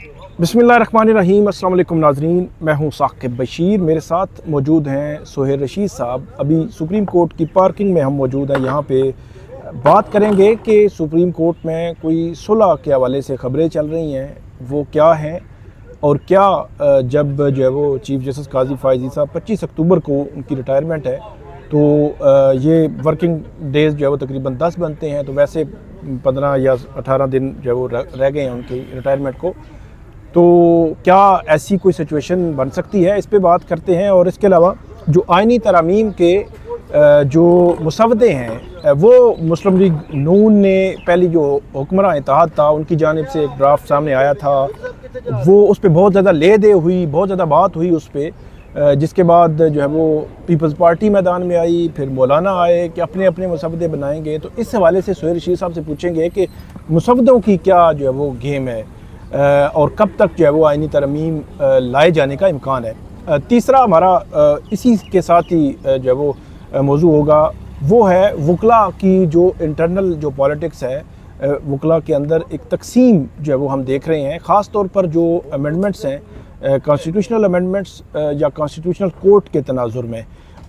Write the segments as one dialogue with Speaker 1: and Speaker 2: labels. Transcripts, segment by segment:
Speaker 1: बिस्मिल्लाहिर्रहमानिर्रहीम। अस्सलाम वालेकुम नाज़रीन, मैं हूं साकिब बशीर। मेरे साथ मौजूद हैं सोहेल रशीद साहब। अभी सुप्रीम कोर्ट की पार्किंग में हम मौजूद हैं। यहाँ पे बात करेंगे कि सुप्रीम कोर्ट में कोई सुलह के हवाले से ख़बरें चल रही हैं, वो क्या हैं और क्या जब जो है वो चीफ़ जस्टिस काजी फ़ायज़ी साहब 25 अक्टूबर को उनकी रिटायरमेंट है, तो ये वर्किंग डेज़ जो है वो तकरीबन 10 बनते हैं, तो वैसे 15 या 18 दिन जो है वो रह गए हैं उनकी रिटायरमेंट को। तो क्या ऐसी कोई सिचुएशन बन सकती है, इस पे बात करते हैं। और इसके अलावा जो आइनी तरामीम के जो मुसवदे हैं, वो मुस्लिम लीग नून ने पहली जो हुक्मरान इत्तेहाद था उनकी जानिब से एक ड्राफ्ट सामने आया था, वो उस पर बहुत ज़्यादा ले दे हुई, बहुत ज़्यादा बात हुई उस पर, जिसके बाद जो है वो पीपल्स पार्टी मैदान में आई, फिर मौलाना आए कि अपने अपने मुसवदे बनाएंगे। तो इस हवाले से सोहेल रशीद साहब से पूछेंगे कि मुसवदों की क्या जो है वो गेम है और कब तक जो है वो आइनी तरमीम लाए जाने का इम्कान है। तीसरा हमारा इसी के साथ ही जो है वो मौजू होगा, वो है वकला की जो इंटरनल जो पॉलिटिक्स है, वकला के अंदर एक तकसीम जो है वो हम देख रहे हैं, ख़ास तौर पर जो अमेंडमेंट्स हैं, कॉन्स्टिट्यूशनल अमेंडमेंट्स या कॉन्स्टिट्यूशनल कोर्ट के तनाजुर में।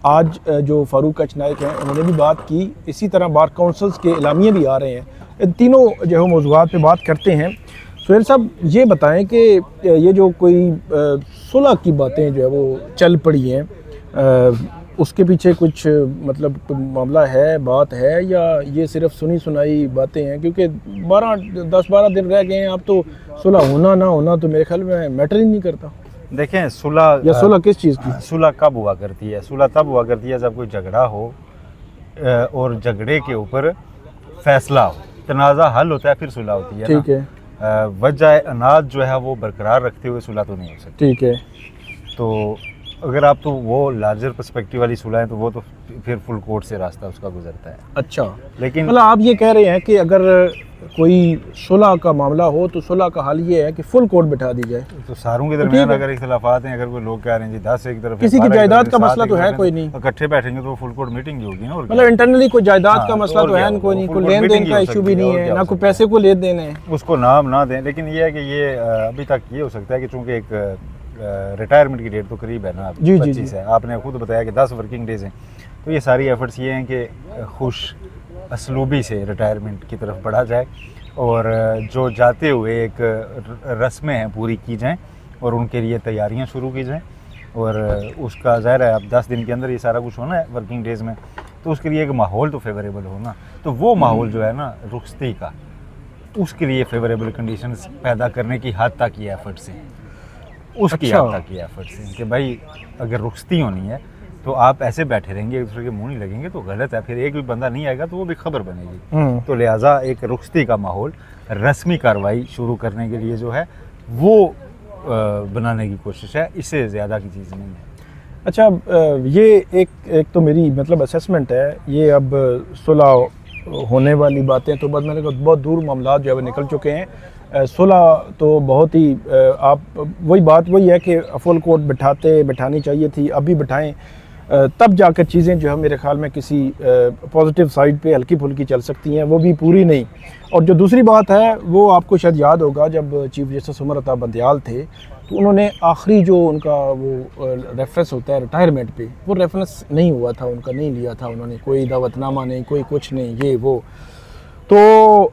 Speaker 1: आज जो फ़ारूक कच नाइक हैं उन्होंने भी बात की, इसी तरह बार काउंसिल्स के एलामिये भी आ रहे हैं। इन तीनों जो है मौज़ूआत पे बात करते हैं। सोहेल साहब ये बताएं कि ये जो कोई सुलह की बातें जो है वो चल पड़ी हैं, उसके पीछे कुछ मतलब मामला है, बात है, या ये सिर्फ सुनी सुनाई बातें हैं? क्योंकि 10-12 दिन रह गए हैं, अब तो सुलह होना ना होना तो मेरे ख्याल में मैटर ही नहीं करता।
Speaker 2: देखें, सुलह
Speaker 1: या सुलह किस चीज़ की?
Speaker 2: सुलह कब हुआ करती है? सुलह तब हुआ करती है जब कोई झगड़ा हो और झगड़े के ऊपर फैसला हो, तनाज़ा हल होता है, फिर सुलह होती है।
Speaker 1: ठीक है।
Speaker 2: वजह अनाज जो है वो बरकरार रखते हुए सुलह तो नहीं हो सकती।
Speaker 1: ठीक है।
Speaker 2: तो अगर आप तो वो लार्जर पर्सपेक्टिव वाली सुलह है तो वो तो फिर फुल कोर्ट से रास्ता उसका गुजरता है।
Speaker 1: अच्छा,
Speaker 2: लेकिन
Speaker 1: मतलब आप ये कह रहे हैं कि अगर कोई सुलह का मामला हो तो सुलह का हल ये है कि फुल कोर्ट बिठा दी जाए।
Speaker 2: तो सारों के दरमियान अगर इख्तिलाफात हैं, अगर कोई लोग कह रहे हैं जी 10 एक तरफ,
Speaker 1: किसी की जायदाद का मसला तो है कोई नहीं,
Speaker 2: इकट्ठे बैठेंगे तो फुल कोर्ट मीटिंग होगी ना।
Speaker 1: मतलब इंटरनली कोई जायदाद का मसला तो है कोई नहीं, कोई लेन देन का इशू भी नहीं है, ना कोई पैसे को लेन देन है,
Speaker 2: उसको नाम ना दें। लेकिन ये है कि ये अभी तक ये हो सकता है कि चूँकि एक रिटायरमेंट की डेट तो करीब है ना, 25 है, आपने खुद बताया कि 10 वर्किंग डेज हैं, तो ये सारी एफर्ट्स ये हैं कि खुश असलूबी से रिटायरमेंट की तरफ बढ़ा जाए और जो जाते हुए एक रस्में हैं पूरी की जाएं और उनके लिए तैयारियां शुरू की जाएं। और उसका ज़ाहिर है अब 10 दिन के अंदर ये सारा कुछ होना है वर्किंग डेज़ में, तो उसके लिए एक माहौल तो फेवरेबल हो ना। तो वो माहौल जो है ना रुखसती का, उसके लिए फेवरेबल कंडीशंस पैदा करने की हद तक ये एफर्ट्स हैं, उसकी हद तक ये एफर्ट्स हैं कि भाई अगर रुखसती होनी है तो आप ऐसे बैठे रहेंगे, एक दूसरे के मुंह नहीं लगेंगे तो गलत है, फिर एक भी बंदा नहीं आएगा तो वो भी खबर बनेगी। तो लिहाजा एक रुखसती का माहौल रस्मी कार्रवाई शुरू करने के लिए जो है वो बनाने की कोशिश है, इससे ज़्यादा की चीज़ नहीं है।
Speaker 1: अच्छा, ये एक तो मेरी मतलब असेसमेंट है, ये अब सुलह होने वाली बातें तो बस मैंने कहा बहुत दूर मामला जो है निकल चुके हैं। सुलह तो बहुत ही आप वही है कि फुल कोर्ट बिठानी चाहिए थी, अभी बिठाएं, तब जाकर चीज़ें जो है मेरे ख्याल में किसी पॉजिटिव साइड पे हल्की फुल्की चल सकती हैं, वो भी पूरी नहीं। और जो दूसरी बात है वो आपको शायद याद होगा, जब चीफ जस्टिस उमर अता बंदयाल थे तो उन्होंने आखिरी जो उनका वो रेफरेंस होता है रिटायरमेंट पे, वो रेफरेंस नहीं हुआ था उनका, नहीं लिया था उन्होंने, कोई दावतनामा नहीं, कोई कुछ नहीं, ये वो। तो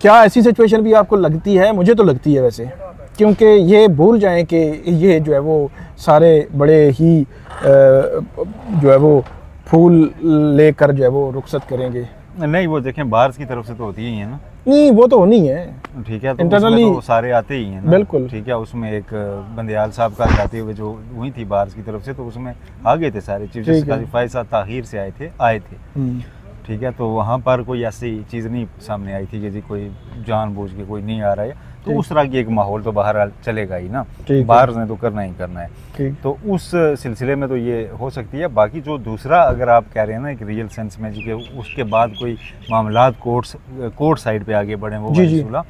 Speaker 1: क्या ऐसी सिचुएशन भी आपको लगती है? मुझे तो लगती है वैसे, क्योंकि ये भूल जाएं कि ये जो है वो सारे बड़े ही जो है वो फूल लेकर जो है वो रुखसत करेंगे।
Speaker 2: नहीं, वो देखें बार्स की तरफ से तो होती ही है ना।
Speaker 1: नहीं, वो तो होनी है, ठीक
Speaker 2: है, तो इंटरनली तो सारे आते ही हैं ना। बिल्कुल ठीक है। उसमें एक बंदयाल साहब का जाते हुए जो हुई थी बार्स की तरफ से, तो उसमें आ गए थे सारे चीफ जस्टिस काजी फ़ायज़ साहब ताहीर से आए थे। ठीक है, तो वहाँ पर कोई ऐसी चीज़ नहीं सामने आई थी कि जी कोई जानबूझ के कोई नहीं आ रहा है, तो उस तरह की एक माहौल तो बाहर चलेगा ही ना, बाहर ने तो करना ही करना है। तो उस सिलसिले में तो ये हो सकती है। बाकी जो दूसरा अगर आप कह रहे हैं ना एक रियल सेंस में जी कि उसके बाद कोई मामलात कोर्ट साइड पे आगे बढ़े, वो सुलह,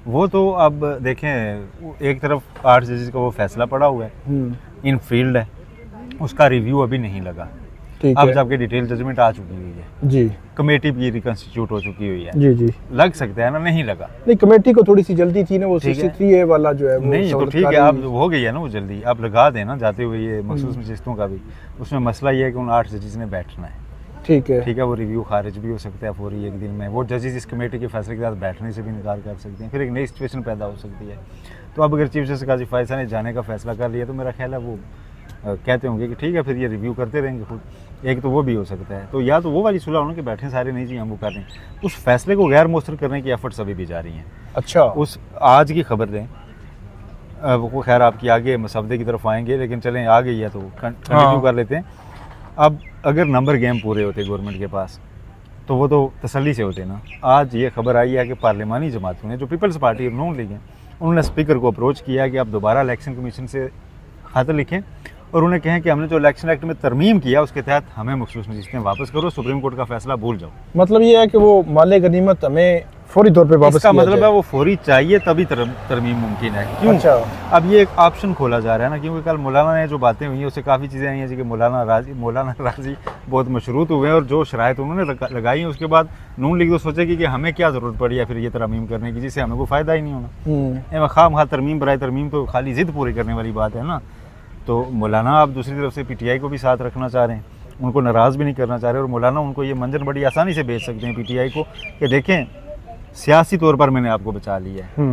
Speaker 2: वो तो अब देखें एक तरफ 8 जजेस का वो फैसला पड़ा हुआ है, इन फील्ड है, उसका रिव्यू अभी नहीं लगा।
Speaker 1: ठीक
Speaker 2: अब
Speaker 1: है
Speaker 2: जबकि डिटेल जजमेंट आ चुकी हुई है,
Speaker 1: जी
Speaker 2: कमेटी भी रिकंस्टिट्यूट हो चुकी हुई है,
Speaker 1: जी जी।
Speaker 2: लग सकता है ना, नहीं लगा।
Speaker 1: नहीं, कमेटी को थोड़ी सी जल्दी थी ना, वो
Speaker 2: ठीक है।
Speaker 1: 63A वाला जो है वो
Speaker 2: नहीं तो ठीक है,
Speaker 1: सहूलतकारी-
Speaker 2: अब हो गई है ना वो जल्दी, आप लगा देना जाते हुए ये मखसूस नशिस्तों का भी। उसमें मसला ये है कि उन 8 जजेस ने बैठना है,
Speaker 1: ठीक है
Speaker 2: ठीक है, वो रिव्यू खारिज भी हो सकता है फौरी एक दिन में। वो जजेस इस कमेटी के फैसले के साथ बैठने से भी इनकार कर सकते हैं, फिर एक नई सिचुएशन पैदा हो सकती है। तो अब अगर चीफ जस्टिस काजी फायसा ने जाने का फैसला कर लिया तो मेरा ख्याल है वो कहते होंगे कि ठीक है फिर ये रिव्यू करते रहेंगे खुद, एक तो वो भी हो सकता है। तो या तो वो वाली सुलह होना कि बैठे सारे नहीं जी हम वो कर रहे हैं, उस फैसले को गैर मौसर करने की एफर्ट्स अभी भी जारी हैं।
Speaker 1: अच्छा
Speaker 2: उस आज की खबर दें, वो खैर आपकी आगे मसवदे की तरफ आएंगे, लेकिन चलें आ गई है तो कंटिन्यू कर लेते हैं। अब अगर नंबर गेम पूरे होते गवर्नमेंट के पास तो वो तो तसल्ली से होते ना। आज ये खबर आई है कि पार्लिमानी जमातों ने, जो पीपल्स पार्टी नून लीग है, उन्होंने स्पीकर को अप्रोच किया कि आप दोबारा इलेक्शन कमीशन से खत लिखें और उन्हें कहें कि हमने जो इलेक्शन एक्ट में तरमीम किया उसके तहत हमें मखसूस नशिस्तें वापस करो, सुप्रीम कोर्ट का फैसला भूल जाओ।
Speaker 1: मतलब ये है कि वो माले गनीमत हमें फौरी तौर पे वापस
Speaker 2: इसका
Speaker 1: किया
Speaker 2: मतलब
Speaker 1: जाए।
Speaker 2: है वो फौरी चाहिए तभी तरमीम मुमकिन है। क्यों?
Speaker 1: अच्छा
Speaker 2: अब ये एक ऑप्शन खोला जा रहा है ना, क्योंकि कल मौलाना ने जो बातें हुई हैं उससे काफ़ी चीज़ें आई हैं जी कि मौलाना राजी बहुत मशरूत हुए हैं और जो शराइत उन्होंने लगाई हैं उसके बाद नून लीग तो सोचेगी कि हमें क्या ज़रूरत पड़ी है फिर ये तरमीम करने की जिससे हमें कोई फ़ायदा ही नहीं होना। खाम तरमीम बराए तरमीम तो खाली ज़िद पूरी करने वाली बात है ना। तो मौलाना आप दूसरी तरफ से PTI को भी साथ रखना चाह रहे हैं, उनको नाराज़ भी नहीं करना चाह रहे, और मौलाना उनको ये मंजर बड़ी आसानी से भेज सकते हैं PTI को कि देखें सियासी तौर पर मैंने आपको बचा लिया है,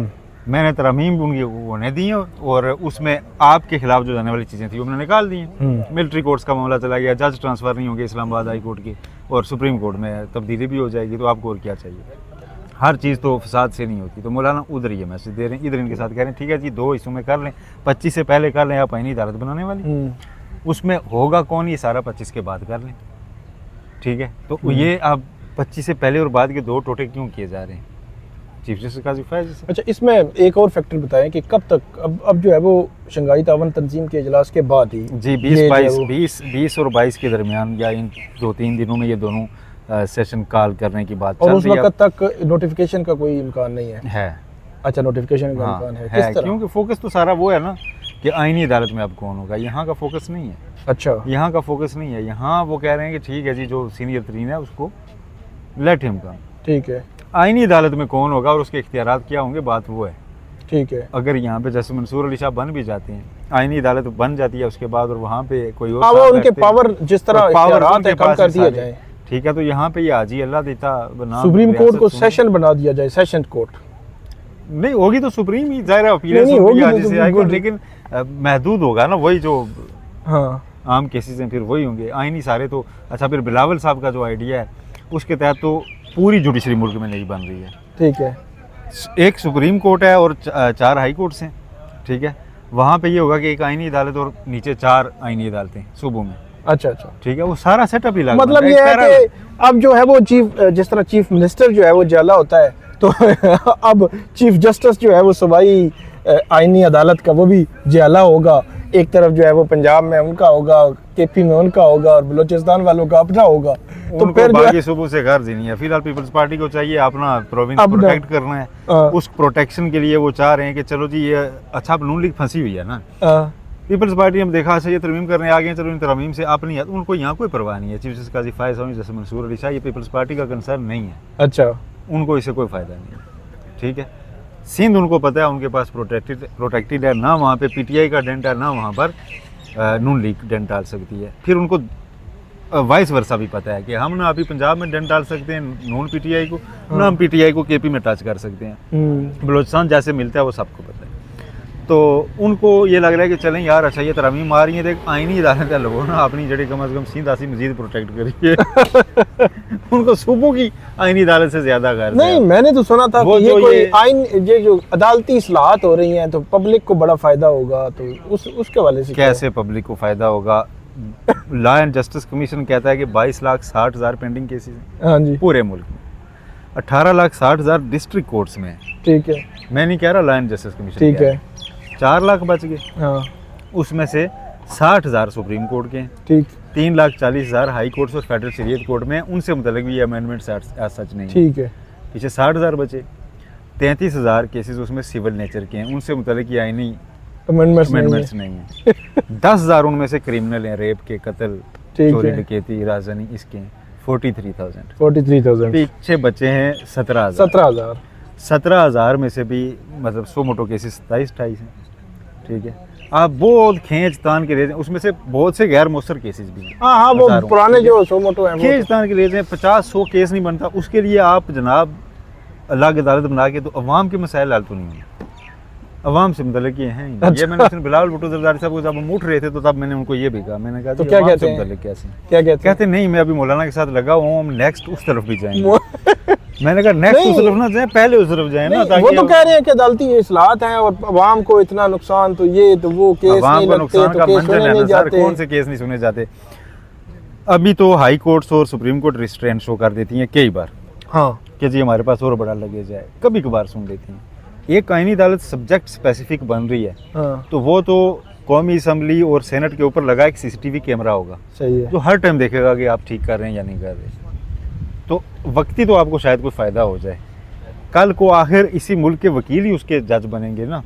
Speaker 2: मैंने तरमीम उनकी होने दी है और उसमें आपके खिलाफ जो जाने वाली चीज़ें थी वो मैंने निकाल दी हैं। मिलिट्री कोर्ट्स का मामला चला गया, जज ट्रांसफ़र नहीं होंगे इस्लामाबाद हाई कोर्ट के और सुप्रीम कोर्ट में तब्दीली भी हो जाएगी, तो आपको और क्या चाहिए। हर चीज़ तो फसाद से नहीं होती। तो मौलाना उधर ये मैसेज दे रहे हैं, इधर इनके साथ कह रहे हैं ठीक है जी 2 हिस्सों में कर लें, 25 से पहले कर लें, आप आईनी अदालत बनाने वाली, उसमें होगा कौन ये सारा 25 के बाद कर लें, ठीक है। तो ये आप 25 से पहले और बाद के 2 टोटे क्यों किए जा रहे हैं चीफ जस्टिस काजी फैज़ से?
Speaker 1: अच्छा, इसमें एक और फैक्टर बताएं कि कब तक अब जो है वो शंघाई तावन तंजीम के इजलास के बाद ही
Speaker 2: जी 20 और 22 के दरमियान या इन 2-3 दिनों में ये दोनों सेशन कॉल करने की बात
Speaker 1: और उस वक्त तक नोटिफिकेशन का कोई इम्कान नहीं
Speaker 2: है।
Speaker 1: अच्छा, नोटिफिकेशन का इम्कान है, किस तरह?
Speaker 2: क्योंकि फोकस तो सारा वो है ना कि आईनी अदालत में अब कौन होगा, यहाँ का फोकस नहीं है।
Speaker 1: अच्छा,
Speaker 2: यहाँ का फोकस नहीं है, यहाँ वो कह रहे हैं कि ठीक है जी जो सीनियर तरीन है उसको लेट हिम कम,
Speaker 1: ठीक है।
Speaker 2: आईनी अदालत में कौन होगा और उसके इख्तियारात क्या होंगे, बात वो है,
Speaker 1: ठीक है।
Speaker 2: अगर यहाँ पे जैसे मंसूर अली शाह बन भी जाते हैं, आईनी अदालत बन जाती है उसके बाद और वहाँ पे कोई और
Speaker 1: वो उनके पावर जिस तरह
Speaker 2: पावर
Speaker 1: है कम कर दिया जाए,
Speaker 2: ठीक है। तो यहाँ पे ये हाजी अल्लाह देता बनाम
Speaker 1: सुप्रीम कोर्ट को सेशन बना दिया जाए, सेशन कोर्ट
Speaker 2: नहीं होगी तो सुप्रीम ही जाहिर है अपीलें
Speaker 1: नहीं
Speaker 2: होगी
Speaker 1: होगी
Speaker 2: से हाई कोर्ट, लेकिन महदूद होगा ना, वही जो
Speaker 1: हाँ
Speaker 2: आम केसेस हैं फिर वही होंगे आईनी सारे। तो अच्छा, फिर बिलावल साहब का जो आइडिया है उसके तहत तो पूरी जुडिशरी मुल्क में नहीं बन रही है,
Speaker 1: ठीक है।
Speaker 2: एक सुप्रीम कोर्ट है और 4 हाई कोर्ट्स हैं, ठीक है। वहाँ पे ये होगा कि एक आईनी अदालत और नीचे 4 आईनी अदालतें सूबों में,
Speaker 1: अच्छा अच्छा,
Speaker 2: ठीक है। वो सारा सेटअप ही
Speaker 1: मतलब ये है कि अब जो है वो जिस तरह चीफ मिनिस्टर जो है वो जाला होता है, तो अब चीफ जस्टिस जो है वो सूबाई आईनी अदालत का वो भी जाला होगा। एक तरफ जो है वो पंजाब में उनका होगा, KP में उनका होगा और बलूचिस्तान वालों का अपना होगा। तो फिर
Speaker 2: बाकी सूबों से गर्ज ही नहीं है। फिलहाल पीपल्स पार्टी को चाहिए अपना प्रोविंस प्रोटेक्ट करना है, उस प्रोटेक्शन के लिए वो चाह रहे हैं कि चलो जी ये अच्छा नून लीग फंसी हुई है ना, पीपल्स पार्टी हम देखा से ये तरमीम करने आ गए, चलो इन तरमीम से अपनी उनको यहाँ कोई परवाह नहीं है। चीफ जस्टिस काजी फायज़ साहब जैसे मंसूर अली शाह, ये पीपल्स पार्टी का कंसर्न नहीं है।
Speaker 1: अच्छा,
Speaker 2: उनको इससे कोई फ़ायदा नहीं है, ठीक है। सिंध उनको पता है उनके पास प्रोटेक्टेड है ना, वहाँ पे PTI का डेंट है ना, वहाँ पर नून लीग डेंट डाल सकती है। फिर उनको वाइस वर्सा भी पता है कि हम ना अभी पंजाब में डेंट डाल सकते हैं नून PTI को, ना हम PTI को KP में टच कर सकते हैं। बलोचिस्तान जैसे मिलता है वो सबको पता है। तो उनको ये लग रहा है कि चलें यार अच्छा ये तरमीम आ रही है, देख आईनी अदालत का लोगों ना अपनी जड़ी कम अज़ कम सिंध आसी मजीद प्रोटेक्ट करिए। उनको सूबों की आईनी अदालत से ज्यादा गर्ज
Speaker 1: नहीं, मैंने तो सुना था कि ये कोई आइन ये जो अदालती इस्लाहात हो रही हैं तो पब्लिक को बड़ा फायदा होगा, तो उसके वाले से
Speaker 2: कैसे पब्लिक को फायदा होगा? लॉ एंड जस्टिस कमीशन कहता है कि 22,60,000 पेंडिंग केसेस हैं, हाँ जी, पूरे मुल्क में। 18,60,000 डिस्ट्रिक्ट कोर्ट्स में, ठीक है। मैं नहीं कह रहा लॉ एंड जस्टिस कमीशन, ठीक है। 4 लाख बच गए, हाँ। उसमें से 60,000 सुप्रीम कोर्ट के, ठीक। 3,40,000 हाई कोर्ट्स और फेडरल शरीयत कोर्ट में, उनसे मुतल्लिक भी अमेंडमेंट सच नहीं, ठीक है। पीछे 60,000 बचे, 33,000 केसेस उसमें सिविल नेचर के हैं, उनसे मुतल्लिक ये आईनी अमेंडमेंट्स नहीं है। 10,000 उनमें से क्रिमिनल हैं, रेप के, कत्ल,
Speaker 1: ठीक
Speaker 2: चोरी
Speaker 1: है।
Speaker 2: डकैती राजधानी इसके 43,000।
Speaker 1: 43,000।
Speaker 2: पीछे बचे हैं 17,000।
Speaker 1: 17,000।
Speaker 2: 17,000 में से भी मतलब 100 मोटो केसेस 27-28 हैं। ठीक है, आप बहुत खींच तान के रेज हैं, उसमें से बहुत से गैर मौसर केसेस भी हैं।
Speaker 1: हाँ हाँ, वो
Speaker 2: हज़ारों,
Speaker 1: पुराने
Speaker 2: ठीक है?
Speaker 1: जो 100 मोटो हैं वो
Speaker 2: खींच तान के रेज हैं, 50-100 केस नहीं बनता। उसके लिए आप जनाब अलग अदालत बना के तो अवाम के मसाइल हल तो नहीं होंगे। अवाम से मतलब ये हैं ही नहीं। ये मैंने बिलावल भुट्टो जरदारी साहब को जब हम उठ रहे थे तो तब मैंने उनको ये भी कहा, मैंने कहा
Speaker 1: तो
Speaker 2: जी,
Speaker 1: क्या
Speaker 2: अवाम
Speaker 1: कहते
Speaker 2: से
Speaker 1: हैं?
Speaker 2: मुतल्लिक कैसे?
Speaker 1: क्या कहते हैं?
Speaker 2: कहते नहीं, मैं अभी मौलाना के साथ लगा हुआ हूँ, हम नेक्स्ट उस तरफ भी जाएंगे। मैंने कहा नेक्स्ट
Speaker 1: नहीं।
Speaker 2: उस तरफ ना जाए, पहले उस तरफ जाए ना,
Speaker 1: नहीं,
Speaker 2: ताकि
Speaker 1: वो तो कह रहे हैं कि अदालती इस्लाहत हैं और अवाम को इतना नुकसान, तो ये तो वो केस
Speaker 2: अवाम
Speaker 1: नहीं
Speaker 2: को
Speaker 1: लगते,
Speaker 2: नुकसान
Speaker 1: तो
Speaker 2: का
Speaker 1: केस
Speaker 2: मंजर
Speaker 1: सुने
Speaker 2: है
Speaker 1: नहीं
Speaker 2: ना सर,
Speaker 1: जाते।
Speaker 2: कौन से केस नहीं सुने जाते। अभी तो हाई कोर्ट्स और सुप्रीम कोर्ट रिस्ट्रेंट शो कर देती हैं कई बार
Speaker 1: हाँ,
Speaker 2: कि जी हमारे पास और बड़ा लगे जाए, कभी कभार सुन लेती हैं। एक आईनी अदालत सब्जेक्ट स्पेसिफिक बन रही है,
Speaker 1: हाँ,
Speaker 2: तो वो तो कौमी असम्बली और सेनेट के ऊपर लगा एक सीसीटीवी कैमरा होगा
Speaker 1: सही है।
Speaker 2: जो हर टाइम देखेगा कि आप ठीक कर रहे हैं या नहीं कर रहे। तो वक्ती तो आपको शायद कोई फ़ायदा हो जाए, कल को आखिर इसी मुल्क के वकील ही उसके जज बनेंगे ना,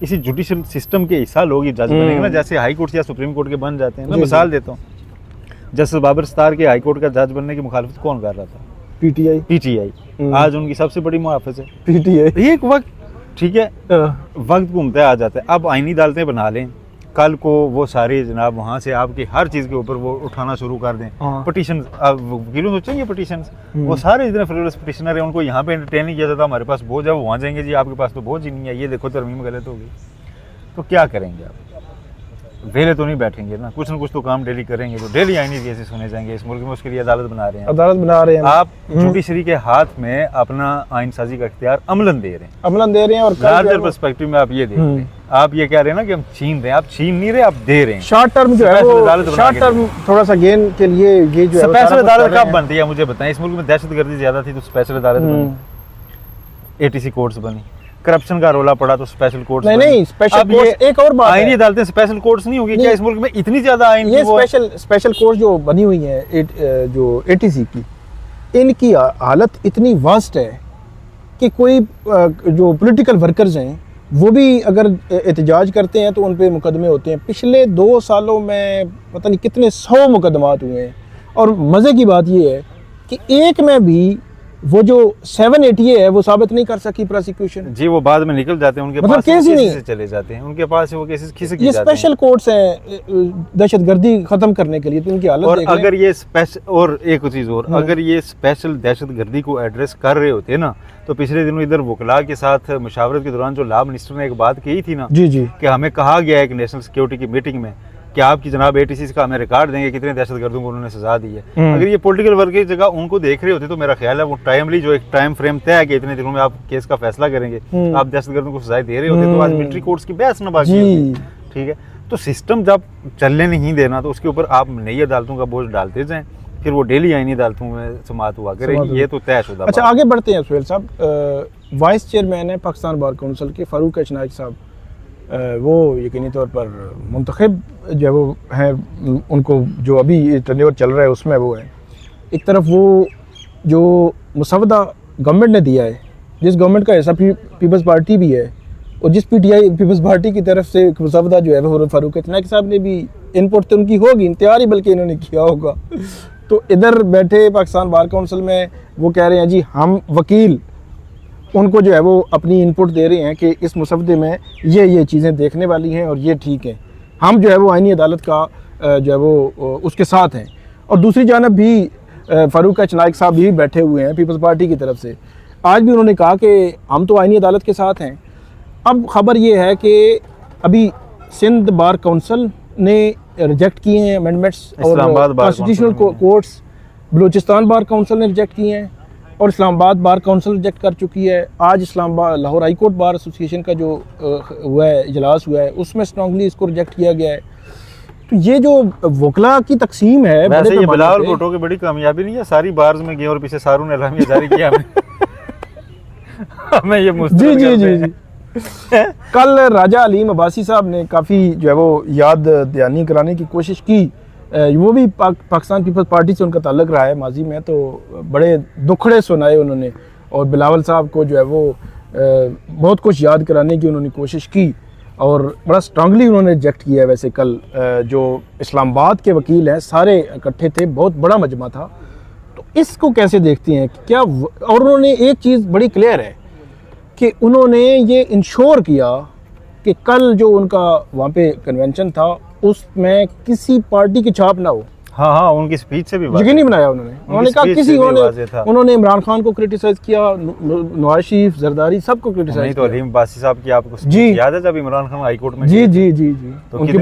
Speaker 2: इसी जुडिशल सिस्टम के हिस्सा लोग ही जज बनेंगे ना, जैसे हाई कोर्ट या सुप्रीम कोर्ट के बन जाते हैं। मैं
Speaker 1: जी,
Speaker 2: मिसाल देता हूँ, जस्टिस बाबर सत्तार के हाई कोर्ट का जज बनने की मुखालफत कौन कर रहा था?
Speaker 1: पीटीआई।
Speaker 2: पीटीआई। आज उनकी सबसे बड़ी मुहाफिज है
Speaker 1: पीटीआई।
Speaker 2: एक वक्त, ठीक है, वक्त घूमता है आ जाता है। अब आईनी अदालतें बना लें, कल को वो सारे जनाब वहाँ से आपकी हर चीज़ के ऊपर वो उठाना शुरू कर दें।
Speaker 1: हाँ।
Speaker 2: पटिशन, अब वकीलों सोचेंगे पटिशन, वो सारे जितने फ्रिवलेस पटिशनर हैं उनको यहाँ पे एंटरटेन नहीं किया जाता, हमारे पास बोझ है, वो वहाँ जाएंगे जी आपके पास तो बोझ ही नहीं है, ये देखो तरमीम गलत होगी। तो क्या करेंगे आप? वेले तो नहीं बैठेंगे ना कुछ तो काम डेली करेंगे, तो डेली आईनी केसेस होने जाएंगे इस मुल्क में। उसके लिए अदालत बना रहे हैं,
Speaker 1: अदालत बना रहे हैं
Speaker 2: आप जुडिशरी के हाथ में अपना आइन साजी का इख्तियार अमलन दे रहे हैं,
Speaker 1: अमलन दे रहे हैं। और
Speaker 2: लार्जर पर्सपेक्टिव में आप ये देख रहे हैं, आप ये कह रहे हैं ना कि हम छीन रहे हैं, आप छीन नहीं रहे, आप दे रहे हैं।
Speaker 1: शॉर्ट टर्म जो है वो शॉर्ट टर्म थोड़ा सा गेन के लिए ये जो है
Speaker 2: स्पेशल अदालत कब बनती है मुझे बताएं? इस मुल्क में दहशतगर्दी ज्यादा थी तो स्पेशल अदालत बनी, एटीसी कोर्ट्स बनी, करप्शन का रोला पड़ा तो स्पेशल कोर्ट्स
Speaker 1: नहीं नहीं, स्पेशल कोर्ट्स एक और बात
Speaker 2: आईनी
Speaker 1: है।
Speaker 2: अदालतें स्पेशल कोर्ट्स नहीं होगी क्या इस मुल्क में? इतनी ज्यादा आईन
Speaker 1: ये स्पेशल कोर्ट जो बनी हुई है जो एटीसी की, इनकी हालत इतनी वास्ट है कि कोई जो पॉलिटिकल वर्कर्स हैं वो भी अगर एहतजाज करते हैं तो उन पे मुकदमे होते हैं। पिछले 2 सालों में पता नहीं कितने 100 मुकदमात हुए हैं। और मज़े की बात ये है कि एक में भी वो जो 780 है वो साबित नहीं कर सकी प्रोसिक्यूशन
Speaker 2: जी, वो बाद में निकल जाते हैं, उनके
Speaker 1: मतलब
Speaker 2: पास
Speaker 1: केस ही नहीं
Speaker 2: से चले जाते हैं, उनके पास वो केसेस खिसक
Speaker 1: ये
Speaker 2: जाते हैं।
Speaker 1: स्पेशल कोर्ट्स हैं दहशतगर्दी खत्म करने के लिए, तो इनकी हालत
Speaker 2: और
Speaker 1: देख लें।
Speaker 2: अगर ये स्पेशल, और एक चीज और, अगर ये स्पेशल दहशतगर्दी को एड्रेस कर रहे होते ना, तो पिछले दिनों इधर वकला के साथ मुशावरत के दौरान जो लॉ मिनिस्टर ने एक बात कही थी ना,
Speaker 1: जी जी,
Speaker 2: कि हमें कहा गया है एक नेशनल सिक्योरिटी की मीटिंग में कि आपकी जनाब एटीसी का हमें रिकॉर्ड देंगे कितने दहशतगर्दों को उन्होंने सजा दी है। अगर ये पॉलिटिकल वर्क की जगह उनको देख रहे होते तो मेरा ख्याल है वो टाइमली जो एक टाइम फ्रेम तय है कि इतने दिनों में आप केस का फैसला करेंगे, आप दहशतगर्दों को सजाएं दे रहे होते तो आज मिलिट्री कोर्ट्स की बहस न बाकी होती। ठीक है, तो सिस्टम जब चलने नहीं देना तो उसके ऊपर आप नई अदालतों का बोझ डालते जाएं, फिर वो डेली आईनी अदालतों में समात हुआ करेगी, ये तो तयशुदा।
Speaker 1: अच्छा, आगे बढ़ते हैं सुहेल साहब। वाइस चेयरमैन है पाकिस्तान बार काउंसिल के फारूक एच नाइक साहब, वो यकीनी तौर पर मुंतखब जो है वो हैं, उनको जो अभी टर्नओवर चल रहा है उसमें वो है। एक तरफ वो जो मुसवदा गवर्नमेंट ने दिया है, जिस गवर्नमेंट का ऐसा पीपल्स पार्टी भी है, और जिस पीटीआई पीपल्स पार्टी की तरफ से एक मुसवदा जो है वो फारूक एच नाइक साहब ने भी इनपुट तो उनकी होगी, तैयार ही बल्कि इन्होंने किया होगा। तो इधर बैठे पाकिस्तान बार काउंसिल में वो कह रहे हैं जी हम वकील उनको जो है वो अपनी इनपुट दे रहे हैं कि इस मुसवदे में ये चीज़ें देखने वाली हैं और ये ठीक है, हम जो है वो आईनी अदालत का जो है वो उसके साथ हैं। और दूसरी जानब भी फारूक एच नाइक साहब भी बैठे हुए हैं पीपल्स पार्टी की तरफ से, आज भी उन्होंने कहा कि हम तो आईनी अदालत के साथ हैं। अब खबर ये है कि अभी सिंध बार काउंसिल ने रिजेक्ट किए हैं अमेंडमेंट्स, और constitutional courts Balochistan bar council ने रिजेक्ट किए हैं, और इस्लामाबाद बार काउंसिल रिजेक्ट कर चुकी है। आज Islamabad Lahore high court bar association का जो हुआ है इजलास हुआ है उसमें स्ट्रांगली इसको रिजेक्ट किया गया है। तो ये जो वकला की तकसीम है,
Speaker 2: वैसे ये बिलावल भुट्टो की बड़ी कामयाबी नहीं है, सारी बार्स में गए और पीछे सारू ने एलामिया जारी किया हमें ये
Speaker 1: जी जी जी जी कल राजा अलीम अब्बासी साहब ने काफ़ी जो है वो याद दहानी कराने की कोशिश की, वो भी पाकिस्तान पीपल्स पार्टी से उनका ताल्लुक़ रहा है माजी में, तो बड़े दुखड़े सुनाए उन्होंने, और बिलावल साहब को जो है वो बहुत कुछ याद कराने की उन्होंने कोशिश की। और बड़ा स्ट्रांगली उन्होंने रिजेक्ट किया है। वैसे कल जो इस्लामाबाद के वकील हैं सारे इकट्ठे थे, बहुत बड़ा मजमा था। तो इसको कैसे देखती हैं क्या? और उन्होंने एक चीज़ बड़ी क्लियर है कि उन्होंने ये इंश्योर किया कि कल जो उनका वहाँ पे कन्वेंशन था उसमें किसी पार्टी की छाप ना हो।
Speaker 2: हाँ हाँ, उनकी स्पीच से भी
Speaker 1: यकीन नहीं बनाया उन्होंने कहा किसी उन्होंने इमरान खान को क्रिटिसाइज किया, नवाज शरीफ, जरदारी सबको क्रिटिसाइज
Speaker 2: किया। तो अलीम बासी साहब की आपको
Speaker 1: जी
Speaker 2: याद है जब इमरान खान हाई कोर्ट में?
Speaker 1: जी जी जी जी,
Speaker 2: तो उनकी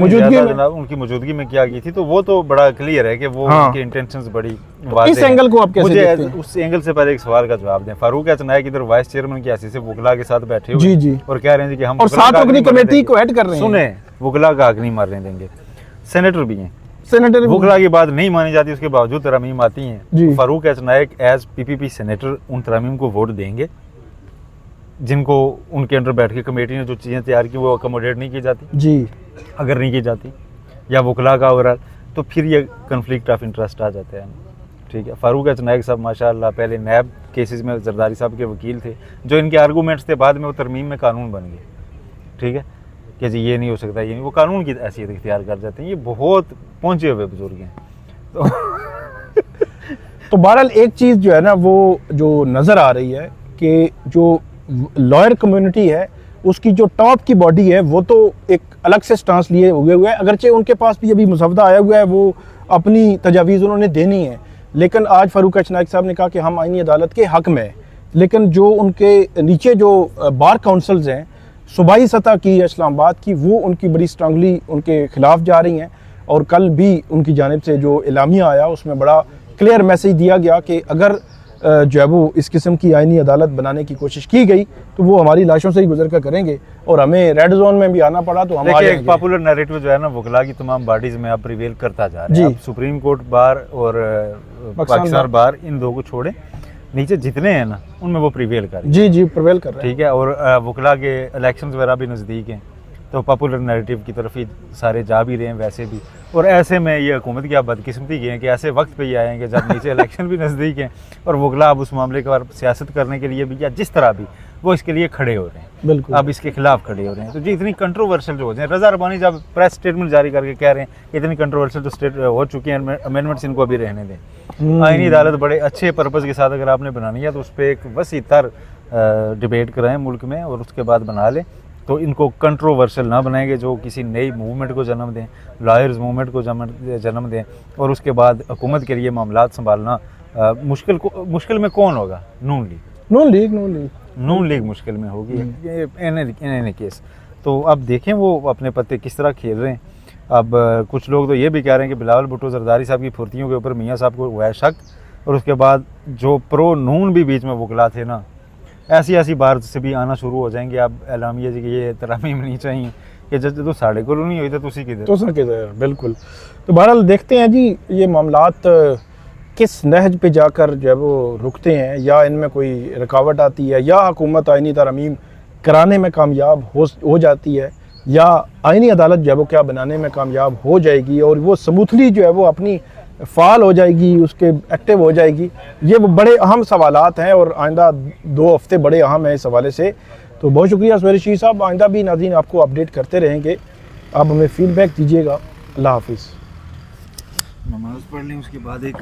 Speaker 2: मौजूदगी में क्या की थी, तो वो तो बड़ा क्लियर है कि वो उनकी इंटेंशंस बड़ी वाज़ेह
Speaker 1: इस एंगल को आप कैसे देखते हैं?
Speaker 2: उस एंगल से पहले एक सवाल का जवाब दें। फारूक नायक इधर वाइस चेयरमैन की हैसियत से वकला के साथ बैठे हुए
Speaker 1: जी जी
Speaker 2: और कह रहे हैं कि हम
Speaker 1: और 7 रुकनी कमेटी को ऐड कर रहे हैं।
Speaker 2: सुने, वकला का हक नहीं मारने देंगे। सेनेटर भी हैं,
Speaker 1: सेनेटर
Speaker 2: वकला की बात नहीं मानी जाती, उसके बावजूद तरमीम आती हैं। तो फारूक नायक एज पीपीपी सेनेटर उन तरमीम को वोट देंगे जिनको उनके अंडर बैठ के कमेटी ने जो चीज़ें तैयार की वो अकोमोडेट नहीं की जाती
Speaker 1: जी।
Speaker 2: अगर नहीं की जाती या वकला का ओवरऑल, तो फिर ये कन्फ्लिक्ट ऑफ इंटरेस्ट आ जाता है। ठीक है, फारूक नायक साहब माशाल्लाह पहले नैब केसेस में जरदारी साहब के वकील थे, जो इनके आर्गूमेंट्स थे बाद में वो तरमीम में कानून बन गए। ठीक है कि जी ये नहीं हो सकता, ये नहीं, वो कानून की हैसियत इख्तियार कर जाते हैं। ये बहुत पहुंचे हुए बुजुर्ग हैं।
Speaker 1: तो बहरहाल एक चीज़ जो है ना वो जो नज़र आ रही है कि जो लॉयर कम्युनिटी है उसकी जो टॉप की बॉडी है वो तो एक अलग से स्टांस लिए हुए है। अगरचे उनके पास भी अभी मुसवदा आया हुआ है, वो अपनी तजावीज़ उन्होंने देनी है, लेकिन आज फारूक नायक साहब ने कहा कि हम आईनी अदालत के हक में, लेकिन जो उनके नीचे जो बार काउंसिल्स हैं सूबाई सतह की इस्लामाबाद की, वो उनकी बड़ी स्ट्रांगली उनके खिलाफ जा रही हैं। और कल भी उनकी जानिब से जो एलामिया आया उसमें बड़ा क्लियर मैसेज दिया गया कि अगर जो है वो इस किस्म की आईनी अदालत बनाने की कोशिश की गई तो वो हमारी लाशों से ही गुजर कर करेंगे और हमें रेड जोन में भी आना पड़ा तो हम आ जाएंगे।
Speaker 2: एक पॉपुलर नैरेटिव जो है ना वकला की तमाम बॉडीज में अब प्रिवेल करता जा रहा है। अब सुप्रीम कोर्ट बार और पाकिस्तान बार इन दो को छोड़े नीचे जितने हैं ना उनमें वो प्रिवेल कर रहे हैं।
Speaker 1: जी जी प्रिवेल कर रहे हैं।
Speaker 2: ठीक है, और वकला के इलेक्शंस वगैरह भी नज़दीक हैं तो पॉपुलर नैरेटिव की तरफ ही सारे जा भी रहे हैं वैसे भी। और ऐसे में ये हुकूमत की आप बदकिस्मती की है कि ऐसे वक्त पे ही आएंगे जब नीचे इलेक्शन भी नज़दीक हैं और वकला अब उस मामले पर सियासत करने के लिए भी या जिस तरह भी वो इसके लिए खड़े हो रहे हैं,
Speaker 1: बिल्कुल अब
Speaker 2: इसके खिलाफ खड़े हो रहे हैं। तो जी इतनी कंट्रोवर्शियल जो हो जाए, रज़ा रबानी जब प्रेस स्टेटमेंट जारी करके कह रहे हैं इतनी कंट्रोवर्शियल तो हो चुकी हैं, अमेंडमेंट्स इनको अभी रहने दें। आईनी अदालत बड़े अच्छे पर्पज़ के साथ अगर आपने बनानी है तो उस पर एक वसी तर डिबेट कराएं मुल्क में और उसके बाद बना लें। तो इनको कंट्रोवर्शियल ना बनाएंगे जो किसी नई मूवमेंट को जन्म दें, लॉयर्स मूवमेंट को जन्म दें और उसके बाद हुकूमत के लिए मामलात संभालना मुश्किल में कौन होगा? नून लीग मुश्किल में होगी इन केस। तो अब देखें वो अपने पत्ते किस तरह खेल रहे हैं। अब कुछ लोग तो ये भी कह रहे हैं कि बिलावल भुट्टो जरदारी साहब की फुर्तियों के ऊपर मियाँ साहब को हुआ है शक, और उसके बाद जो प्रो नून भी बीच में वकला थे ना, ऐसी बार से भी आना शुरू हो जाएंगे। अब एलामिया जी की ये तरामीम नहीं चाहिए कि जब तो साढ़े को नहीं हुई तो तुसी किधर।
Speaker 1: बिल्कुल। तो बहरहाल देखते हैं जी ये मामलात किस नहज पे जाकर जो है वो रुकते हैं, या इनमें कोई रुकावट आती है, या हुकूमत आईनी तरमीम कराने में कामयाब हो जाती है, या आईनी अदालत जो है वो क्या बनाने में कामयाब हो जाएगी और वो स्मूथली जो है वो अपनी फ़ाल हो जाएगी, उसके एक्टिव हो जाएगी। ये वो बड़े अहम सवालात हैं और आइंदा 2 हफ्ते बड़े अहम हैं इस हवाले से। तो बहुत शुक्रिया सुहेल रशीद साहब, आइंदा भी नाज़रीन आपको अपडेट करते रहेंगे। आप हमें फ़ीडबैक दीजिएगा। अल्लाह हाफिज़।
Speaker 2: नमाज़ पढ़ लें उसके बाद एक